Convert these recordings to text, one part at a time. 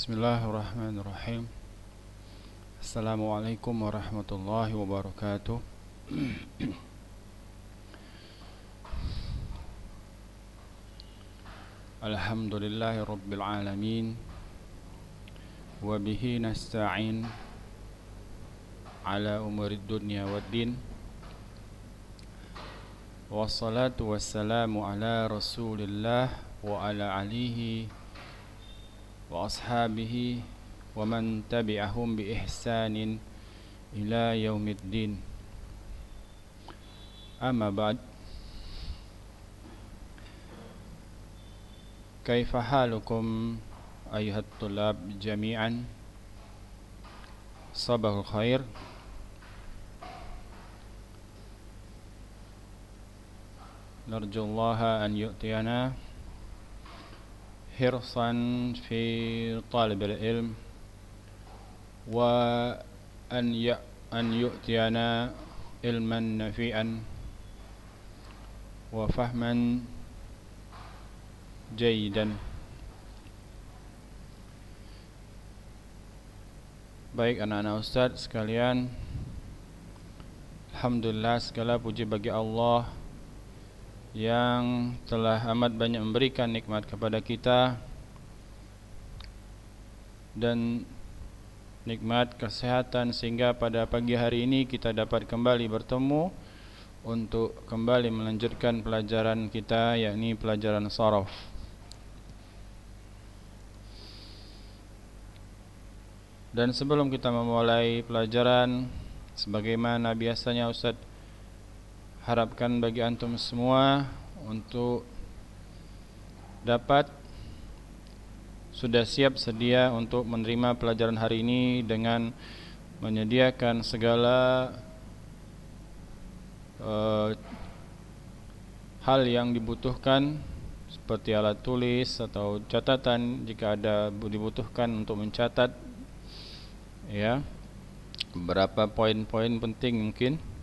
Bismillahirrahmanirrahim. Assalamualaikum warahmatullahi wabarakatuh. Alhamdulillahi rabbil alamin. Wa bihi nasta'in ala umurid dunya waddin. Wassalatu wassalamu ala rasulillah wa ala alihi wa ashabihi wa man tabi'ahum bi ihsanin ila yaumiddin. Amma ba'd. Kaifa halukum ayuhat tulab jami'an? Sabahul khair. Narjullaha an yu'tiyana hirsan fi talib al-ilm wa an yu'tiyana ilman nafi'an wa fahman jayidan. Baik anak-anak ustaz sekalian, alhamdulillah segala puji bagi Allah yang telah amat banyak memberikan nikmat kepada kita dan nikmat kesehatan sehingga pada pagi hari ini kita dapat kembali bertemu untuk kembali melanjutkan pelajaran kita, yakni pelajaran sharaf. Dan sebelum kita memulai pelajaran, sebagaimana biasanya Ustaz harapkan bagi antum semua untuk dapat sudah siap sedia untuk menerima pelajaran hari ini dengan menyediakan segala hal yang dibutuhkan seperti alat tulis atau catatan jika ada dibutuhkan untuk mencatat ya beberapa poin-poin penting mungkin.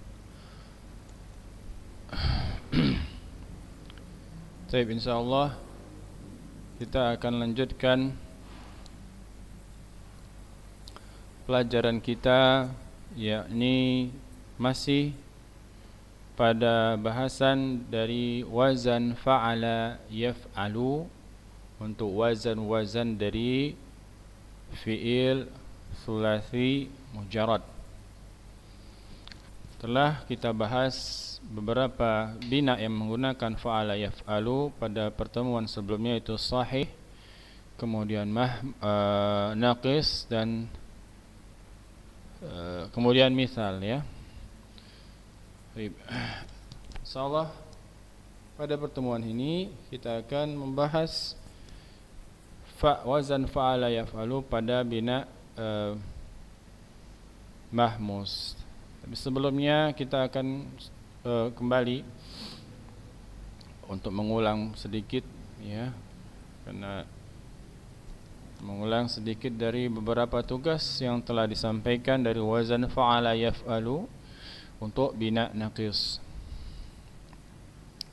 Baik, insyaallah kita akan lanjutkan pelajaran kita, yakni masih pada bahasan dari wazan fa'ala yaf'alu untuk wazan-wazan dari fi'il thulathi mujarrad. Telah kita bahas beberapa bina yang menggunakan fa'ala yaf'alu pada pertemuan sebelumnya, itu sahih, kemudian naqis dan kemudian misal ya. Baik. Insyaallah pada pertemuan ini kita akan membahas wazan fa'ala yaf'alu pada bina mahmus. Tapi sebelumnya kita akan kembali untuk mengulang sedikit ya, karena mengulang sedikit dari beberapa tugas yang telah disampaikan dari wazan fa'ala yaf'alu untuk bina naqis.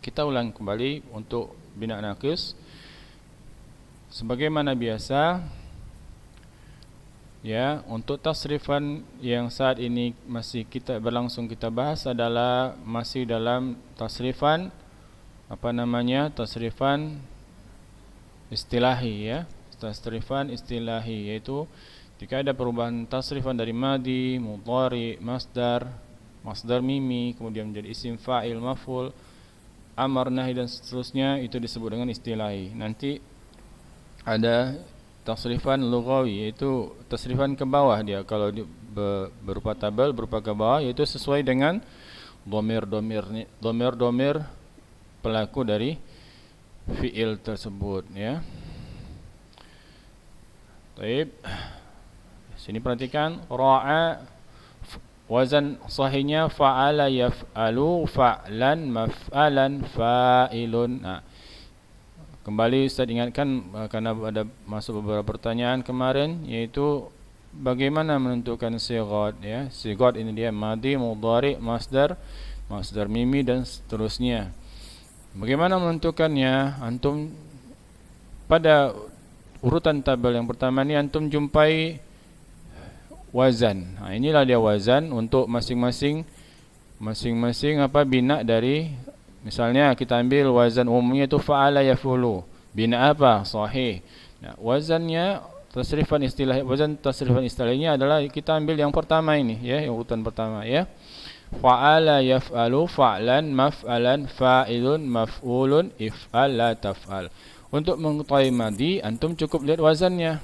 Kita ulang kembali untuk bina naqis sebagaimana biasa. Ya, untuk tasrifan yang saat ini masih kita berlangsung kita bahas adalah masih dalam tasrifan tasrifan istilahi ya. Tasrifan istilahi yaitu jika ada perubahan tasrifan dari madi, mudhari, masdar mimi kemudian menjadi isim fa'il, maf'ul, amar, nahi dan seterusnya, itu disebut dengan istilahi. Nanti ada tasrifan lughawi, yaitu tasrifan ke bawah dia. Kalau berupa tabel, berupa ke bawah, yaitu sesuai dengan domir pelaku dari fi'il tersebut ya. Baik. Sini perhatikan ra'a, wazan sahihnya fa'ala yaf'alu, fa'lan, maf'alan, fa'ilun. Nah, kembali Ustaz ingatkan karena ada masuk beberapa pertanyaan kemarin, yaitu bagaimana menentukan sighat ya. Sighat ini dia madi, mudhari, masdar mimi dan seterusnya. Bagaimana menentukannya? Antum pada urutan tabel yang pertama ini antum jumpai wazan. Nah, inilah dia wazan untuk masing-masing bina dari, misalnya kita ambil wazan umumnya itu fa'ala yaf'ulu. Bina apa? Sahih. Nah, wazan tasrifan istilahnya adalah kita ambil yang pertama ini ya, yang urutan pertama ya. Fa'ala yaf'alu, fa'lan, maf'alan, fa'ilun, maf'ulun, if'al, la taf'al. Untuk mengetahui madi, antum cukup lihat wazannya.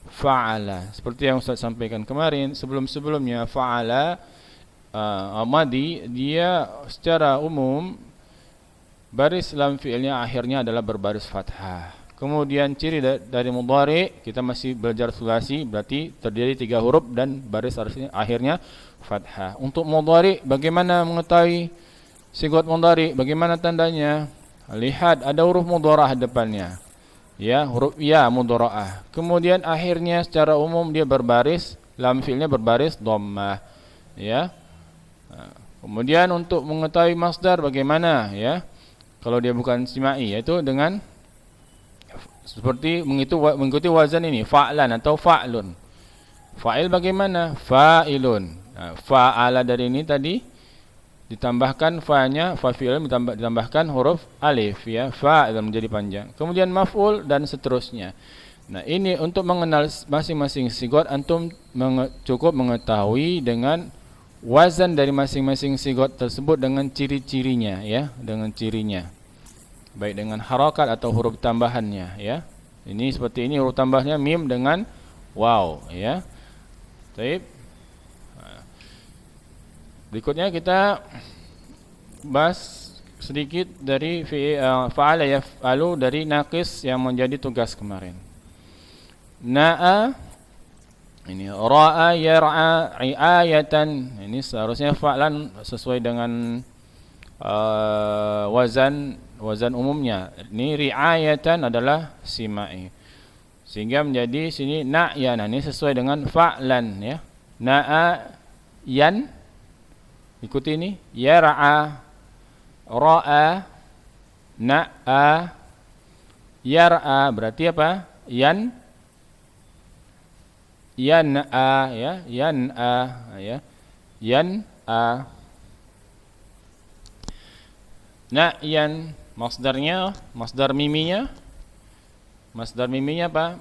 Fa'ala, seperti yang Ustaz sampaikan kemarin sebelum-sebelumnya, fa'ala madi dia secara umum baris lam fi'ilnya akhirnya adalah berbaris fathah. Kemudian ciri dari mudhari, kita masih belajar sulasi, berarti terdiri 3 huruf dan baris akhirnya fathah. Untuk mudhari, bagaimana mengetahui sigot mudhari? Bagaimana tandanya? Lihat ada huruf mudharah depannya. Ya, huruf ya mudharah. Kemudian akhirnya secara umum dia berbaris, lam fi'ilnya berbaris dhammah. Ya. Kemudian untuk mengetahui masdar bagaimana ya? Kalau dia bukan simai, yaitu dengan seperti mengikuti wazan ini, fa'lan atau fa'lun. Fa'il bagaimana? Fa'ilun. Nah, fa'ala dari ini tadi ditambahkan fa-nya, fa fi'il ditambahkan huruf alif ya, fa'il menjadi panjang. Kemudian maf'ul dan seterusnya. Nah, ini untuk mengenal masing-masing sigot, antum cukup mengetahui dengan wazan dari masing-masing sigot tersebut dengan ciri-cirinya ya, dengan cirinya. Baik dengan harakat atau huruf tambahannya ya. Ini seperti ini huruf tambahnya mim dengan waw ya. Baik. Berikutnya kita bahas sedikit dari fa'ala yaf'alu dari naqis yang menjadi tugas kemarin. Na'a, ini ra'a yar'a ri'ayatan, ini seharusnya fa'lan sesuai dengan wazan umumnya. Ini ri'ayatan adalah simai, sehingga menjadi sini na'yan. Ini sesuai dengan fa'lan ya. Na'a yan, ikuti ini, yar'a, ra'a, na'a, yar'a, berarti apa? Yan'a ya, yan'a ya, yan'a. Na'yan masdarnya, masdar miminya apa?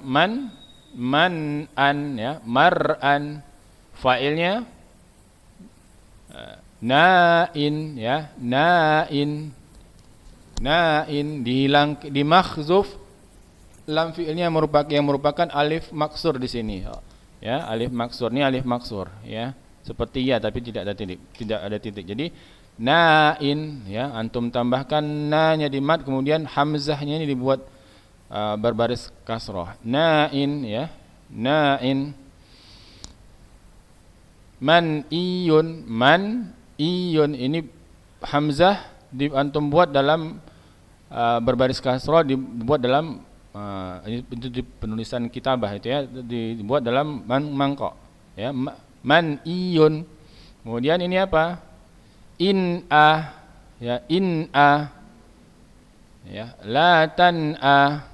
Man'an ya, mar'an. Fa'ilnya na'in ya, na'in dimakhzuf lam fi'ilnya merupakan alif maksur di sini ya, alif maksur. Ini alif maksur ya, seperti ya tapi tidak ada titik. Jadi na'in ya, antum tambahkan na-nya di mat, kemudian hamzahnya ini dibuat berbaris kasrah. Na'in ya, na'in. Man'iyun, ini hamzah antum buat dalam berbaris kasrah, dibuat dalam itu di penulisan kitabah itu ya, dibuat dalam mangkok ya, man'iyun. Kemudian ini apa? In'a ya, in'a ya, la tan'a,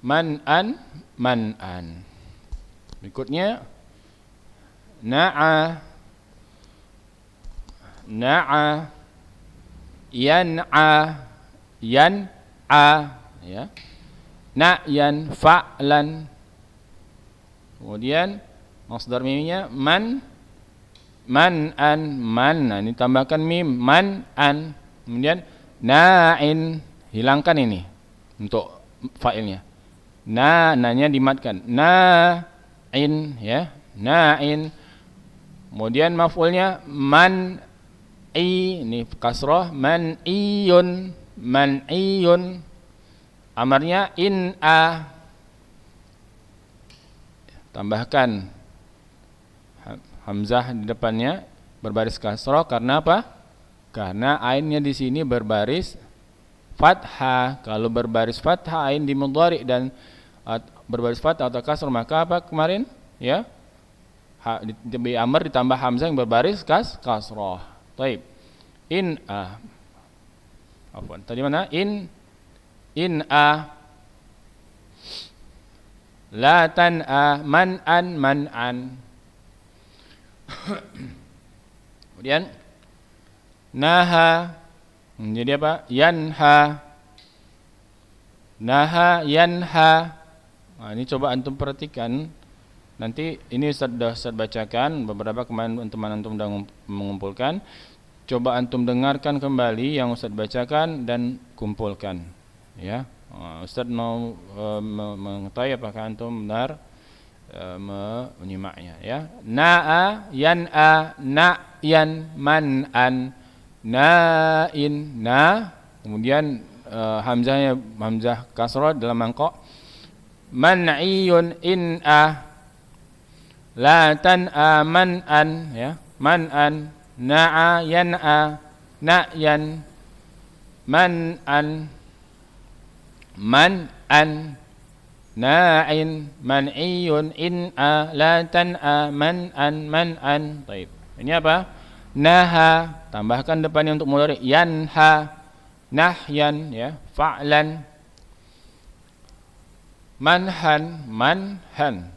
man'an. Berikutnya na'a, yan'a ya, na'yan, fa'lan. Kemudian masdar miminya man'an. Nah, ini tambahkan mim, man'an. Kemudian na'in, hilangkan ini untuk fa'ilnya. Na-nya dimatkan. Na'in ya, na'in. Kemudian maf'ulnya man'i, ini kasrah, man'iyun. Amarnya in'a. Tambahkan hamzah di depannya berbaris kasrah, karena apa? Karena ainnya di sini berbaris fathah. Kalau berbaris fathah ain di mudhari dan berbaris fathah atau kasrah, maka apa kemarin? Ya. Di amr ditambah hamzah yang berbaris kasrah. Baik. Afwan. Tadi mana? In'a. La tan'a man'an man'an. Kemudian naha jadi apa? Yanha. Naha yanha. Nah, ini coba antum perhatikan. Nanti ini Ustaz bacakan beberapa kemarin teman antum sudah mengumpulkan. Coba antum dengarkan kembali yang Ustaz bacakan dan kumpulkan. Ya. Ustaz mau mengetahui apakah antum benar menyimaknya ya. Na'a yan'a na'yan man'an na'in na. Kemudian hamzahnya hamzah kasrah dalam mangkok. Man'iyun in'a la tan'a man'an ya. Man'an na'a yan'a na'yan man'an man'an na'in man'iyun in'a la tan'a man'an man'an. Baik. Ini apa? Naha, tambahkan depannya untuk mudhari yanha, nahyan ya, fa'lan. Manhan, manhan.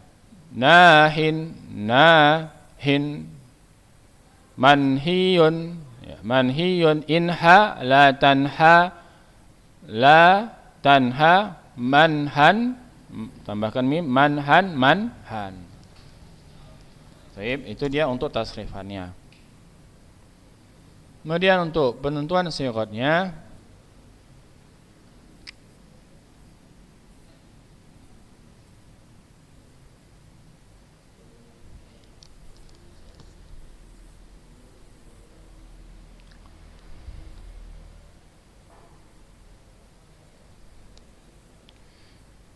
Nahin, nahin. Manhiyun, ya, manhiyun inha la tanha, la tanha manhan. Tambahkan mim, manhan, manhan. Baik, itu dia untuk tasrifannya. Kemudian untuk penentuan sigatnya,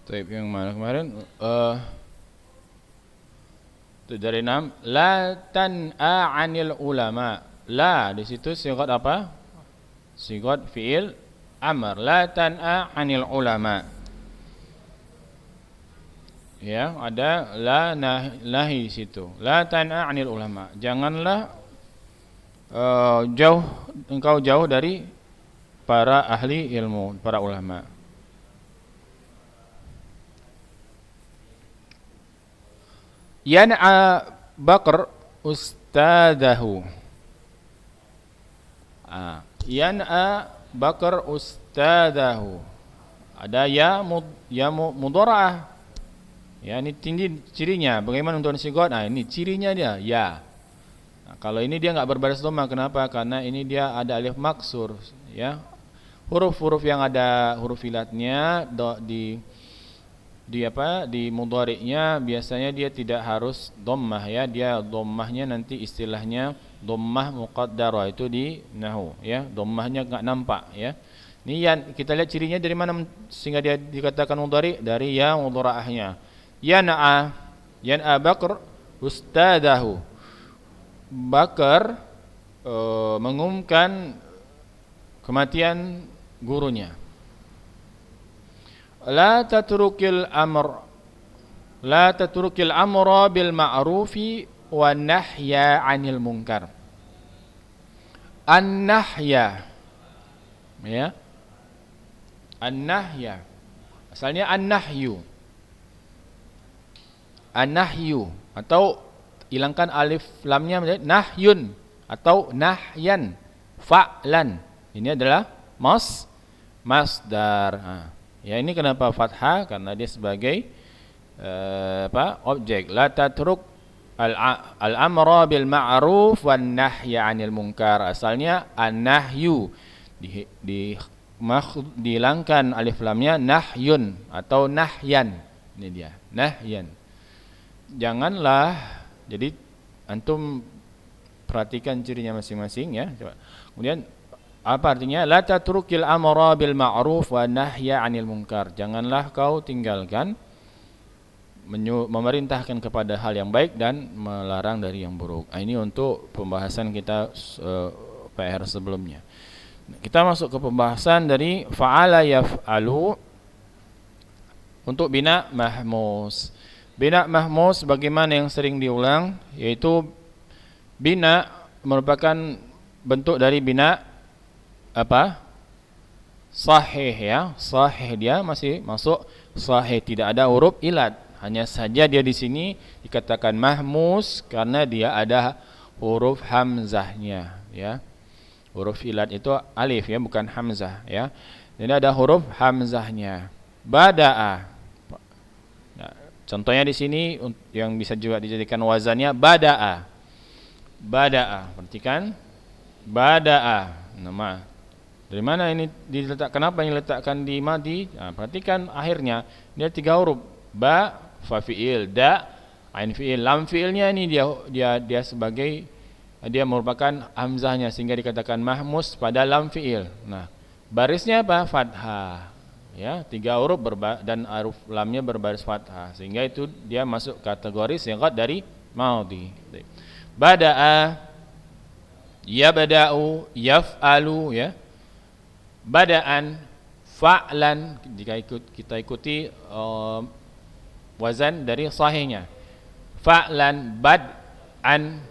Taib yang mana kemarin? Dari 6, la tan'a 'anil ulama. La di situ sigat apa? Sigat fi'il amr. La tan'a 'anil ulama. Ya, ada la nahi di situ. La tan'a 'anil ulama. Janganlah engkau jauh dari para ahli ilmu, para ulama. Yan'a Bakr ustadahu. Yan'a Bakr ustadahu. Ada ya mudhara'ah. Ya, ini tinggi cirinya. Bagaimana untuk sigat? Nah, ini cirinya dia ya. Nah, kalau ini dia enggak berbaris dhamma, kenapa? Karena ini dia ada alif maksur, ya. Huruf-huruf yang ada huruf ilatnya di mudhari'nya biasanya dia tidak harus dhammah ya. Dia dhammahnya nanti istilahnya dhammah muqaddarah, itu di nahwu ya. Dhammahnya enggak nampak ya. Ini yang kita lihat cirinya dari mana sehingga dia dikatakan mudhari? Dari ya mudhara'ahnya. Yan'a Bakr ustadahu. Bakar mengumumkan kematian gurunya. La tatrukil amra bil ma'rufi wa nahya 'anil munkar. An-nahya ya. An-nahya asalnya an-nahyu. An-nahyu atau hilangkan alif lamnya menjadi nahyun atau nahyan, fa'lan. Ini adalah masdar. Ya, ini kenapa fathah? Karena dia sebagai objek. La tatruk al-amra bil ma'ruf wan nahya 'anil munkar. Asalnya an-nahyu. Dihilangkan alif lamnya nahyun atau nahyan. Ini dia, nahyan. Janganlah, jadi antum perhatikan cirinya masing-masing ya. Coba. Kemudian apa artinya? La tatrukil amra bil ma'ruf wa nahya 'anil munkar. Janganlah kau tinggalkan memerintahkan kepada hal yang baik dan melarang dari yang buruk. Ini untuk pembahasan kita PR sebelumnya. Kita masuk ke pembahasan dari fa'ala yaf'alu untuk bina mahmus. Bina mahmus bagaimana yang sering diulang, yaitu bina merupakan bentuk dari bina apa? Sahih ya. Sahih dia masih masuk sahih, tidak ada huruf ilat. Hanya saja dia di sini dikatakan mahmus karena dia ada huruf hamzahnya, ya. Huruf ilat itu alif ya, bukan hamzah ya. Jadi ada huruf hamzahnya. Bada'a. Nah, contohnya di sini yang bisa juga dijadikan wazannya bada'a. Bada'a. Perhatikan. Bada'a. Nama. Dari mana ini diletak? Kenapa ini diletakkan di madi? Nah, perhatikan akhirnya dia 3 huruf. Ba, fa fi'il, da, ain fi'il. Lam fi'ilnya ini dia sebagai dia merupakan hamzahnya sehingga dikatakan mahmus pada lam fi'il. Nah, barisnya apa? Fathah. Ya, 3 huruf dan huruf lamnya berbaris fathah sehingga itu dia masuk kategori sighat dari madhi. Bada'a, yabda'u, yaf'alu ya. Bada'an, fa'lan, jika kita ikuti wazan dari sahihnya. Fa'lan, bad'an,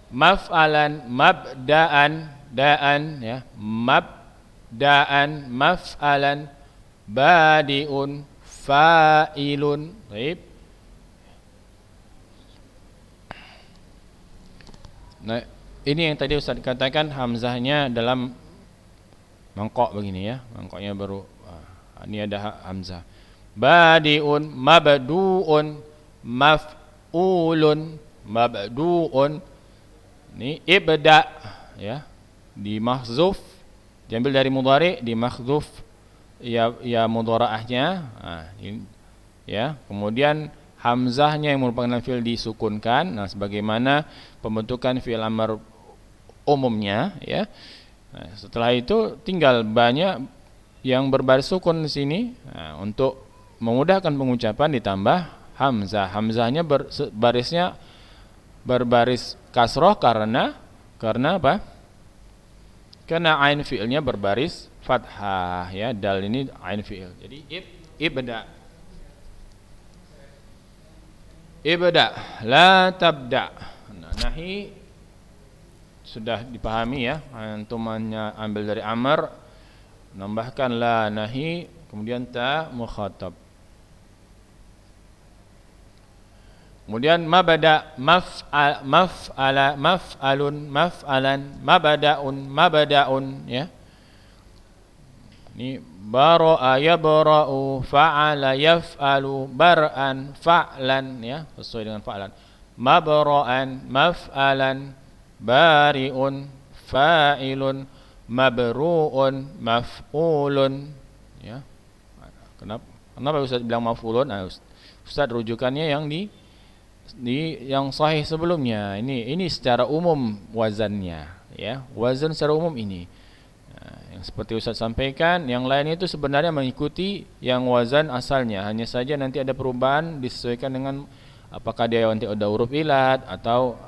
maf'alan, mabda'an, da'an ya, mabda'an, maf'alan, badi'un, fa'ilun. Baik. Nah, ini yang tadi Ustaz katakan hamzahnya dalam mangkok begini ya, mangkoknya baru ini ada hamzah. Badiun, mabduun, maf'ulun, mabduun. Ini ibda ya, di mahzuf diambil dari mudhari, di mahzuf ya mudharaahnya. Nah, ini ya, kemudian hamzahnya yang merupakan fi'il disukunkan. Nah, sebagaimana pembentukan fi'il amr umumnya ya. Nah, setelah itu tinggal banyak yang berbaris sukun di sini. Nah, untuk memudahkan pengucapan ditambah hamzah. Hamzahnya barisnya berbaris kasroh karena apa? Karena ain fi'ilnya berbaris fathah ya. Dal ini ain fi'il. Jadi ibda. Ibda, la tabda. Nah, nahi sudah dipahami ya, antum ambil dari amr, nambahkan la nahi, kemudian ta mukhatab. Kemudian mabada, maf'ala, maf'alun, maf'alan, mabda'un ya. Ini bara'a, yabra'u, fa'ala, yaf'alu, bar'an, fa'lan ya, sesuai dengan fa'lan. Mabra'an, maf'alan, bari'un, fa'ilun, mabru'un, maf'ulun ya. Kenapa Ustaz bilang maf'ulun? Nah, Ustaz rujukannya yang di yang sahih sebelumnya. Ini secara umum wazannya ya. Wazan secara umum ini. Nah, yang seperti Ustaz sampaikan, yang lain itu sebenarnya mengikuti yang wazan asalnya. Hanya saja nanti ada perubahan disesuaikan dengan apakah dia nanti ada huruf ilat atau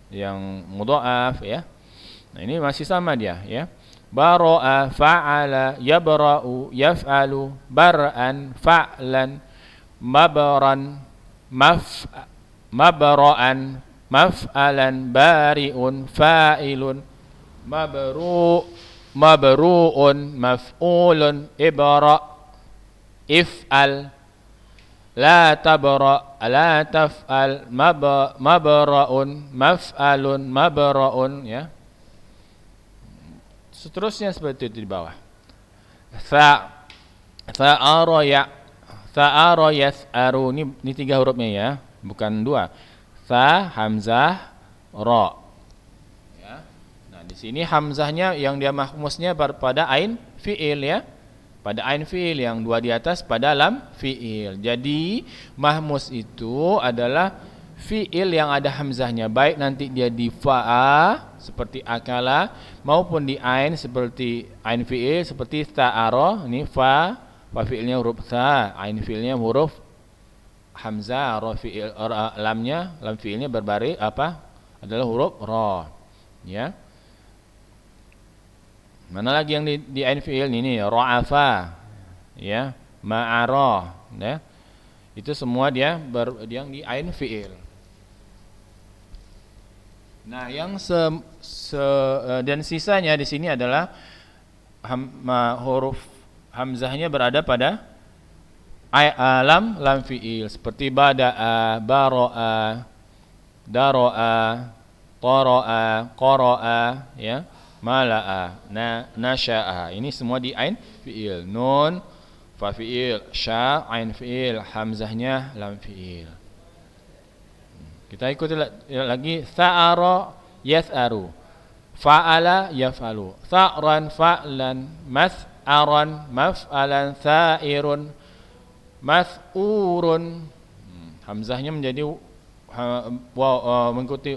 yang mudha'af ya. Nah, ini masih sama dia ya. Bara'a, fa'ala, yabra'u, yaf'alu, bar'an, fa'lan, mabran, mabra'an, maf'alan, bari'un, fa'ilun, mabru'un, maf'ulun, ibra', if'al, la tabra, la taf'al, mabra'un, maf'alun, mabra'un ya. Seterusnya seperti itu di bawah. Tha'ara ya, tha'ara yas'aru, ini 3 hurufnya ya, bukan 2. Tha, hamzah, ra. Ya. Nah, di sini hamzahnya yang dia mahmusnya pada ain fi'il ya. Pada ain fi'il, yang 2 di atas pada lam fi'il. Jadi mahmus itu adalah fi'il yang ada hamzahnya, baik nanti dia di fa'a seperti akala maupun di ain seperti ain fi'il seperti ta'ara. Ini fa fi'ilnya huruf tha, ain fi'ilnya huruf hamzah, ra fi'il, lam fi'ilnya berbaris apa? Adalah huruf ra. Ya. Mana lagi yang di ain fi'il ini? Ra'afa ya, ma'ara ya. Itu semua dia yang di ain fi'il. Nah, yang dan sisanya di sini adalah huruf hamzahnya berada pada lam fi'il seperti bada'a, baro'a, daro'a, tara'a, qara'a, ya, mala'a, nasya'a. Ini semua di ain fi'il. Nun fa fi'il, sya ain fi'il, hamzahnya lam fi'il. Kita ikuti lagi. Tha'ara yath'aru, fa'ala yaf'alu, tha'ran fa'lan, math'aran maf'alan, tha'irun math'urun. Hamzahnya menjadi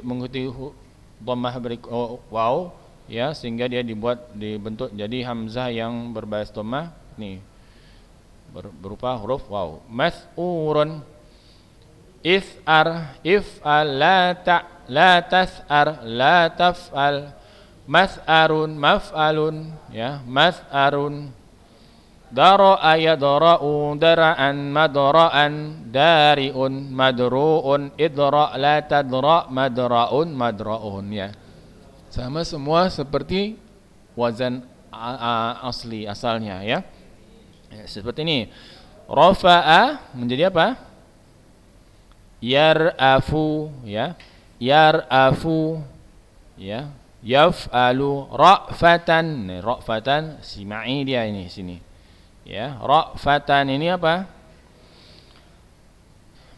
mengikuti dhammah waw, ya, sehingga dia dibentuk jadi hamzah yang berbaris dhammah nih, berupa huruf waw. Math'urun, if'ar, if'al, la tas'ar, la taf'al, math'arun, maf'alun, ya, math'arun. Dara'a yadra'u, dara'an, madra'an, dari'un, madru'un, idra' la tadra', madra'un, madra'un, ya. Sama semua seperti wazan asli, asalnya, ya. Seperti ini. Rafa'a menjadi apa? Yar'afu, ya. Yar'afu, ya. Yaf'alu, ra'fatan. Ra'fatan, sima'i dia ini sini. Ya, ra'fatan ini apa?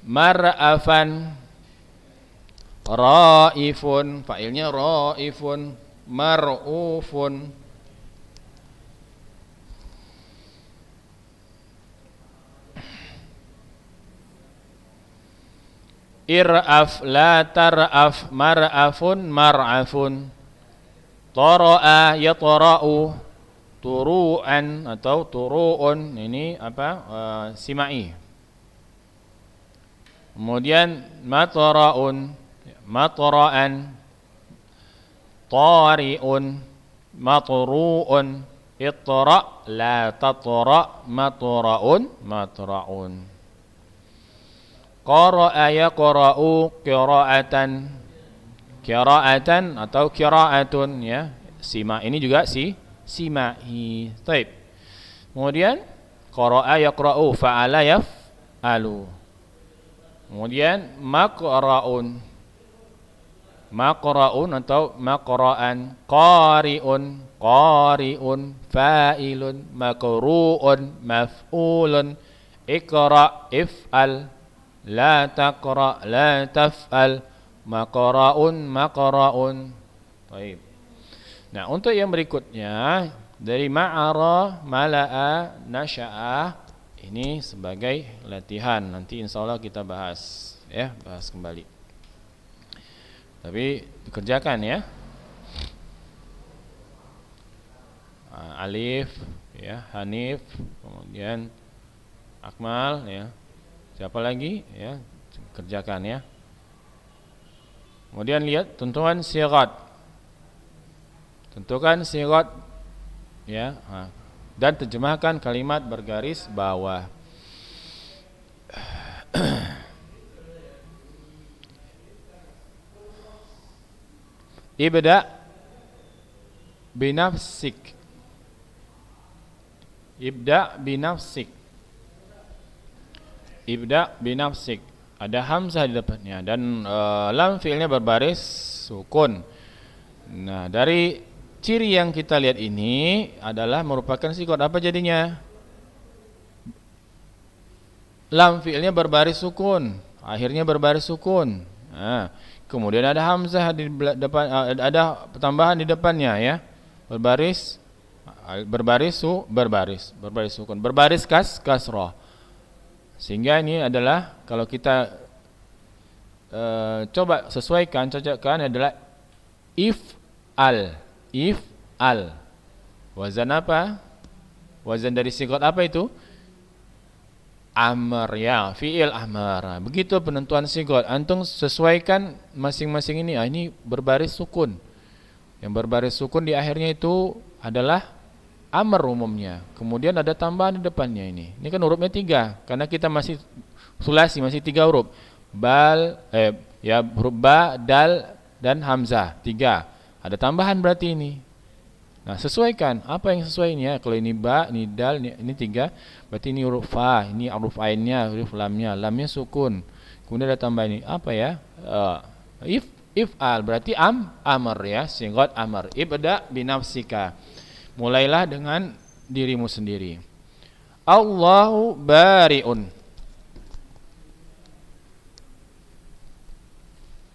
Mar'afan, ra'ifun, fa'ilnya ra'ifun, mar'ufun. Ir'af, la tar'af, mar'afun, mar'afun. Tara'a, yatra'u, turu'an atau turu'un, ini apa? Sima'i. Kemudian matra'un, matra'an, tari'un, matru'un, itra' la tatra', matra'un, matra'un. Qara'a yaqra'u, qira'atan, qira'atan atau qira'atun, ya. Sima ini juga sima'i. Taib. Kemudian qara'a yaqra'u, fa'ala yaf'alu. Kemudian maqra'un, maqra'un atau maqra'an, qari'un, qari'un, fa'ilun, maqru'un, maf'ulun, iqra', if'al, la taqra', la taf'al, maqra'un, maqra'un. Baik. Nah, untuk yang berikutnya dari ma'ara, mala'a, nasya'a, ini sebagai latihan. Nanti insyaallah kita bahas, ya, bahas kembali. Tapi dikerjakan, ya. Alif, ya, Hanif, kemudian Akmal, ya. Siapa lagi, ya, kerjakan, ya. Kemudian lihat tentuan sigat. Tentukan sigat, ya, dan terjemahkan kalimat bergaris bawah. Ibda binafsik. Ibda binafsik. Ibda binafsik. Ada hamzah di depannya dan lam fi'ilnya berbaris sukun. Nah, dari ciri yang kita lihat ini adalah merupakan sigot. Apa jadinya? Lam fi'ilnya berbaris sukun, akhirnya berbaris sukun. Nah, kemudian ada hamzah di depan, ada tambahan di depannya, ya. Berbaris sukun, berbaris kasrah. Sehingga ini adalah kalau kita coba sesuaikan, cocokkan adalah if'al. If'al. Wazan apa? Wazan dari sigot apa itu? Amr, ya, fi'il amr. Begitu penentuan sigot. Antum sesuaikan masing-masing ini. Ini berbaris sukun. Yang berbaris sukun di akhirnya itu adalah amr umumnya. Kemudian ada tambahan di depannya ini. Ini kan hurufnya 3 karena kita masih sulasi, masih 3 huruf. Huruf ba, dal dan hamzah 3. Ada tambahan berarti ini. Nah, sesuaikan apa yang sesuainya. Kalau ini ba, ini dal, ini tiga, berarti ini huruf fa, ini huruf ainnya, huruf lamnya, lamnya sukun. Kemudian ada tambah ini apa ya? If'al berarti amr ya, sigot amr. Ibda binafsika. Mulailah dengan dirimu sendiri. Allahu bari'un.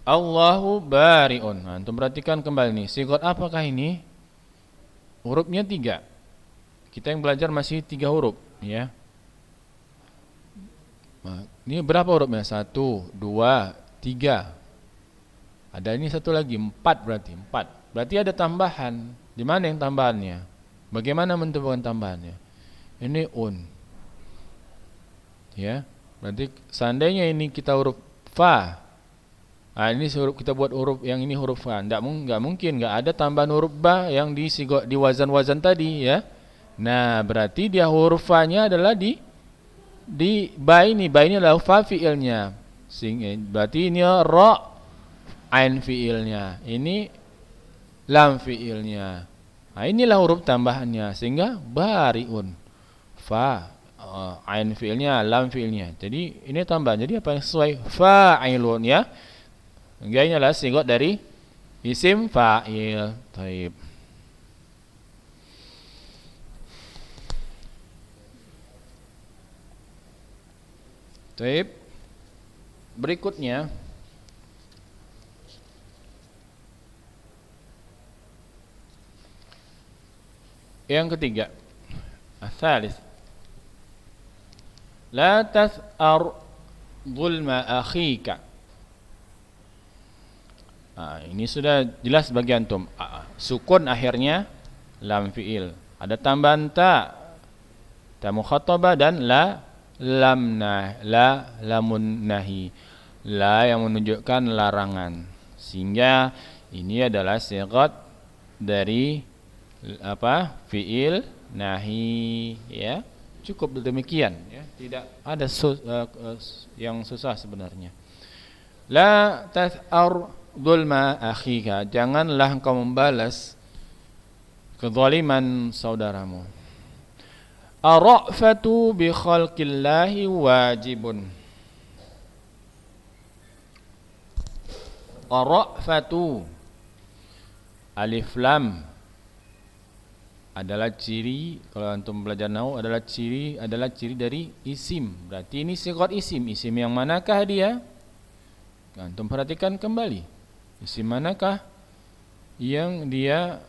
Allahu bari'un. Nah, antum perhatikan kembali nih. Sigot apakah ini? Hurufnya 3. Kita yang belajar masih 3 huruf, ya. Nah, ini berapa hurufnya? 1, 2, 3. Ada ini satu lagi, 4 berarti. 4. Berarti ada tambahan. Di mana yang tambahannya? Bagaimana menentukan tambahannya? Ini un. Ya. Berarti seandainya ini kita huruf fa. Nah, ini kita buat huruf yang ini huruf fa. Enggak mungkin, enggak ada tambahan huruf ba yang di wazan-wazan tadi, ya. Nah, berarti dia huruf fa-nya adalah di ba ini. Ba ini adalah fa fiilnya. Berarti ini ra ain fiilnya. Ini lam fiilnya. Nah, inilah huruf tambahannya sehingga bariun. Fa ain fiilnya, lam fiilnya. Jadi ini tambahan. Jadi apa yang sesuai? Fa'ilun, ya. Ini adalah sigot dari isim fa'il. Taib. Taib. Berikutnya yang ketiga, asalis. La tas'ar zulma akhika. Nah, ini sudah jelas bagi antum. Sukun akhirnya lam fiil. Ada tambahan ta mukhatabah dan lamun nahi. La yang menunjukkan larangan. Sehingga ini adalah sigat dari apa? Fiil nahi, ya. Cukup demikian, ya. Tidak ada yang susah sebenarnya. La tas'ar zulma akhika, janganlah engkau membalas kezaliman saudaramu. Ar-ra'fatu bi khalqillahi wajibun. Ar-ra'fatu, alif lam adalah ciri, kalau antum belajar nahwu adalah ciri dari isim. Berarti ini sigat isim. Isim yang manakah dia? Antum perhatikan kembali. Isim manakah yang dia?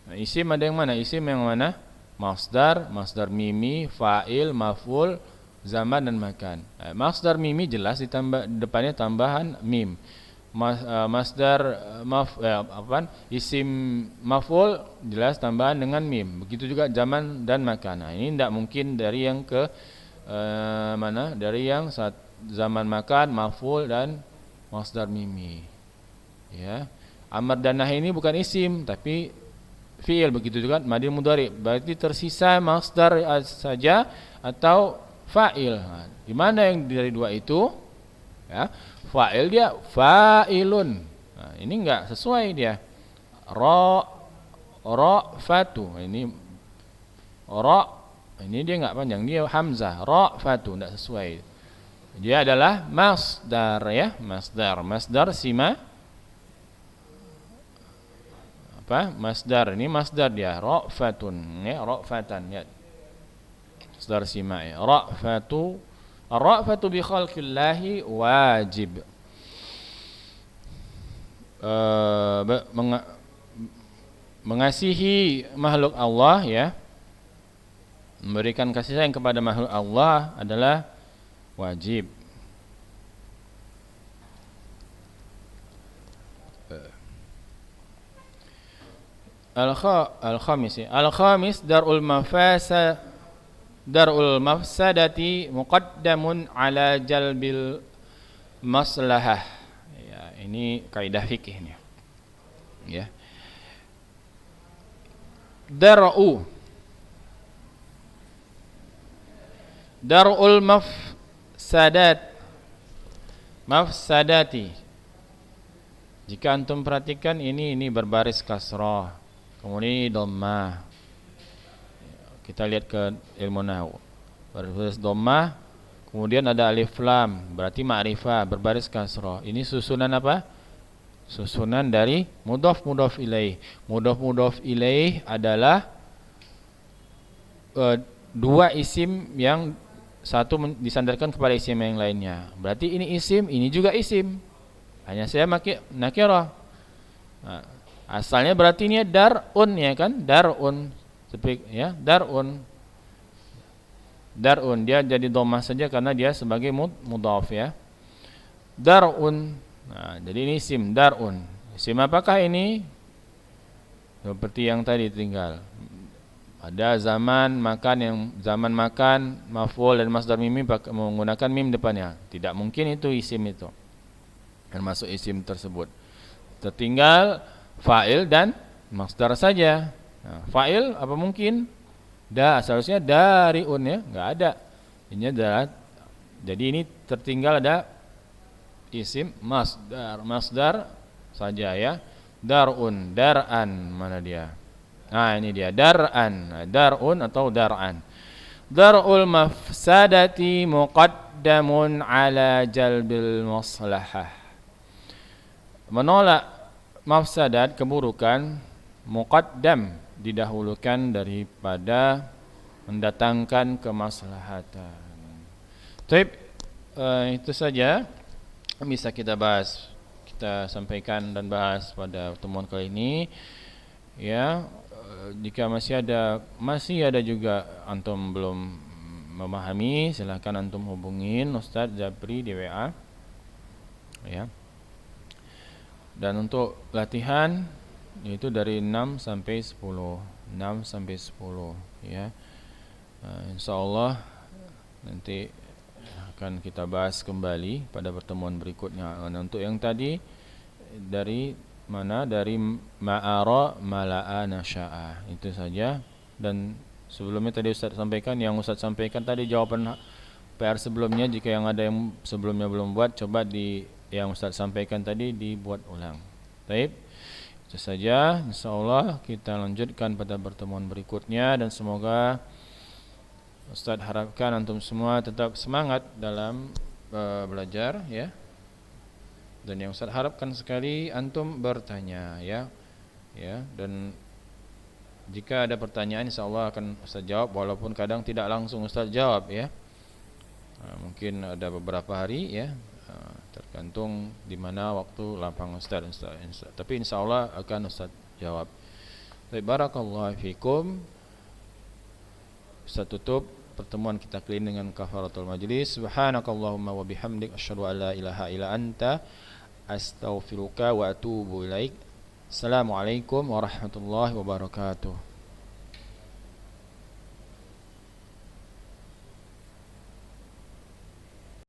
Nah, isim ada yang mana? Isim yang mana? Masdar, masdar mimi, fa'il, maf'ul, zaman dan makan. Masdar mimi jelas ditambah depannya tambahan mim. Masdar isim maf'ul jelas tambahan dengan mim. Begitu juga zaman dan makan. Nah, ini tidak mungkin dari yang ke mana? Dari yang zaman makan, maf'ul dan masdar mimi. Ya. Amr dan nahi ini bukan isim tapi fi'il, begitu juga madi mudhari. Berarti tersisa masdar saja atau fa'il. Nah, di mana yang dari dua itu? Ya. Fa'il dia fa'ilun. Nah, ini enggak sesuai dia. Ra'fatu. Ini dia enggak panjang, dia hamzah. Ra'fatu enggak sesuai. Dia adalah masdar, ya, masdar sima apa? Masdar. Ini masdar dia, ra'fatun, ya, ra'fatan, ya. Masdar sima, ya. Ra'fatu. Ar-ra'fatu bi khalqillahi wajib. Mengasihi makhluk Allah, ya. Memberikan kasih sayang kepada makhluk Allah adalah wajib. Al-khamis darul mafsadati muqaddamun ala jalbil maslahah. Ya, ini kaidah fikih nih. Ya. Darul mafsadati. Jika antum perhatikan ini berbaris kasrah. Kemudian dhammah. Kita lihat ke ilmu nahwu. Berbaris dhammah, kemudian ada alif lam, berarti ma'rifah berbaris kasrah. Ini susunan apa? Susunan dari mudhaf ilaih. Mudhaf ilaih adalah dua isim yang satu disandarkan kepada isim yang lainnya. Berarti ini isim, ini juga isim. Hanya saya pakai nakirah. Nah, asalnya berarti ini darun ya kan? Darun. Ya, darun. Darun dia jadi dhammah saja karena dia sebagai mudhaf ya. Darun. Nah, jadi ini isim darun. Isim apakah ini? Seperti yang tadi tinggal. Ada zaman makan maf'ul dan masdar mimi menggunakan mim depannya. Tidak mungkin itu isim itu. Termasuk isim tersebut. Tertinggal fa'il dan masdar saja. Nah, fa'il apa mungkin? Seharusnya dariun ya, enggak ada. Ini adalah jadi ini tertinggal ada isim masdar saja ya. Darun, dar'an mana dia? Nah, ini dia dar'an, dar'un atau dar'an. Dar'ul mafsadati muqaddamun ala jalbil maslahah. Menolak mafsadat keburukan muqaddam didahulukan daripada mendatangkan kemaslahatan. Baik, itu saja bisa kita bahas, kita sampaikan dan bahas pada pertemuan kali ini. Ya, jika masih ada juga antum belum memahami, silakan antum hubungin Ustaz Japri di WA. Ya. Dan untuk latihan itu dari 6 sampai 10. 6 sampai 10 ya. Insyaallah nanti akan kita bahas kembali pada pertemuan berikutnya. Nah, untuk yang tadi dari mana? Dari ma'ara mala'a nasya'a. Itu saja. Dan sebelumnya tadi Ustaz sampaikan, yang Ustaz sampaikan tadi jawaban PR sebelumnya, jika yang ada yang sebelumnya belum buat, coba yang Ustaz sampaikan tadi dibuat ulang. Baik. Itu saja. Insyaallah kita lanjutkan pada pertemuan berikutnya, dan semoga Ustaz harapkan antum semua tetap semangat dalam belajar ya. Dan yang Ustaz harapkan sekali antum bertanya ya. Ya, dan jika ada pertanyaan insyaallah akan Ustaz jawab, walaupun kadang tidak langsung Ustaz jawab ya. Mungkin ada beberapa hari ya. Tergantung di mana waktu lapang Ustaz. Tapi insyaallah akan Ustaz jawab. Baik, barakallahu fikum. Ustaz tutup pertemuan kita kali ini dengan kafaratul majlis. Subhanakallahumma wa bihamdik asyhadu an la ilaha illa anta astaghfiruka wa atubu ilaik. Assalamualaikum warahmatullahi wabarakatuh.